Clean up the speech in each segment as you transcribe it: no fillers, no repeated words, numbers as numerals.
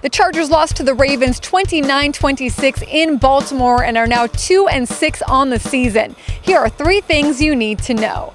The Chargers lost to the Ravens 29-26 in Baltimore and are now 2-6 on the season. Here are 3 things you need to know.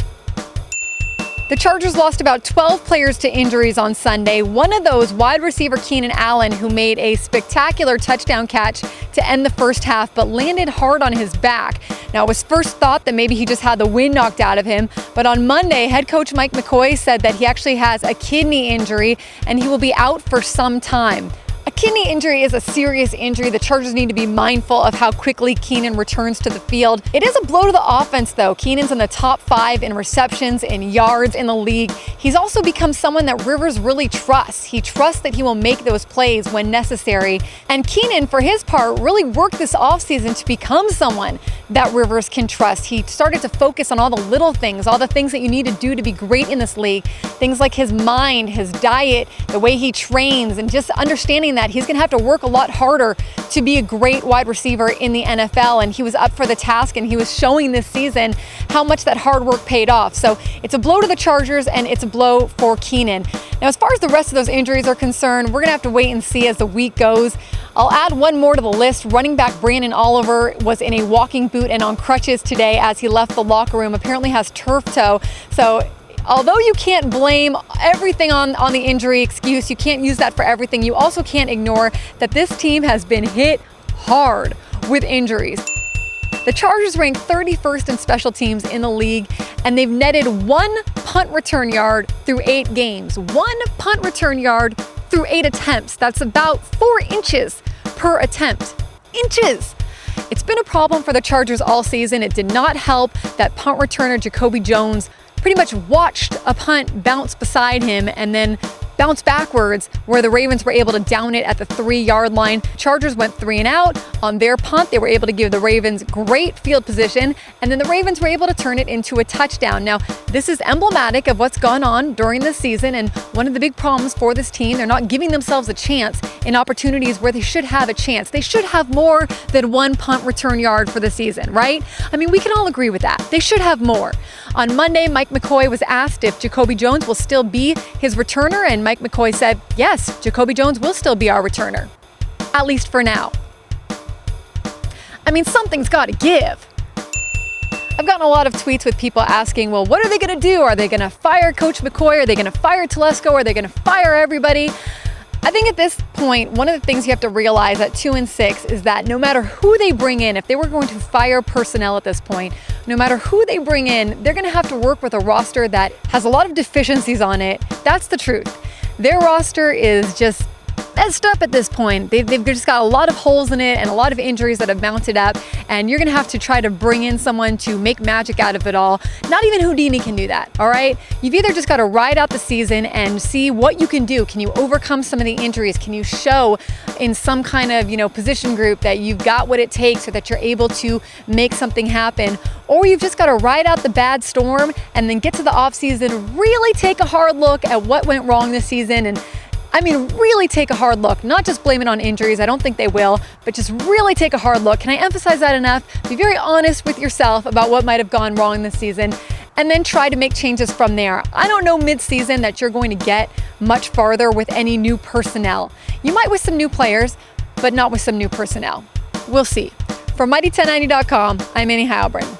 The Chargers lost about 12 players to injuries on Sunday. One of those, wide receiver Keenan Allen, who made a spectacular touchdown catch to end the first half, but landed hard on his back. Now, it was first thought that maybe he just had the wind knocked out of him, but on Monday, head coach Mike McCoy said that he actually has a kidney injury and he will be out for some time. A kidney injury is a serious injury. The Chargers need to be mindful of how quickly Keenan returns to the field. It is a blow to the offense, though. Keenan's in the top 5 in receptions and yards in the league. He's also become someone that Rivers really trusts. He trusts that he will make those plays when necessary. And Keenan, for his part, really worked this offseason to become someone that Rivers can trust. He started to focus on all the little things, all the things that you need to do to be great in this league. Things like his mind, his diet, the way he trains, and just understanding that he's going to have to work a lot harder to be a great wide receiver in the NFL. And he was up for the task, and he was showing this season how much that hard work paid off. So it's a blow to the Chargers, and it's a blow for Keenan. Now, as far as the rest of those injuries are concerned, we're going to have to wait and see as the week goes. I'll add one more to the list. Running back Brandon Oliver was in a walking boot and on crutches today as he left the locker room. Apparently has turf toe. So although you can't blame everything on the injury excuse, you can't use that for everything, you also can't ignore that this team has been hit hard with injuries. The Chargers rank 31st in special teams in the league, and they've netted 1 punt return yard through 8 games. 1 punt return yard through 8 attempts. That's about 4 inches per attempt. Inches! It's been a problem for the Chargers all season. It did not help that punt returner Jacoby Jones pretty much watched a punt bounce beside him and then bounce backwards, where the Ravens were able to down it at the 3-yard line. Chargers went 3 and out on their punt. They were able to give the Ravens great field position, and then the Ravens were able to turn it into a touchdown. Now, this is emblematic of what's gone on during this season, and one of the big problems for this team, they're not giving themselves a chance in opportunities where they should have a chance. They should have more than 1 punt return yard for the season, right? I mean, we can all agree with that. They should have more. On Monday, Mike McCoy was asked if Jacoby Jones will still be his returner, and Mike McCoy said, yes, Jacoby Jones will still be our returner, at least for now. I mean, something's got to give. I've gotten a lot of tweets with people asking, well, what are they going to do? Are they going to fire Coach McCoy? Are they going to fire Telesco? Are they going to fire everybody? I think at this point, one of the things you have to realize at 2-6 is that no matter who they bring in, if they were going to fire personnel at this point, no matter who they bring in, they're going to have to work with a roster that has a lot of deficiencies on it. That's the truth. Their roster is just messed up at this point. They've just got a lot of holes in it and a lot of injuries that have mounted up, and you're gonna have to try to bring in someone to make magic out of it all. Not even Houdini can do that, all right? You've either just got to ride out the season and see what you can do. Can you overcome some of the injuries? Can you show in some kind of, position group that you've got what it takes so that you're able to make something happen? Or you've just got to ride out the bad storm and then get to the offseason, really take a hard look at what went wrong this season, and really take a hard look, not just blame it on injuries. I don't think they will, but just really take a hard look. Can I emphasize that enough? Be very honest with yourself about what might have gone wrong this season, and then try to make changes from there. I don't know mid-season that you're going to get much farther with any new personnel. You might with some new players, but not with some new personnel. We'll see. For Mighty1090.com, I'm Annie Heilbrunn.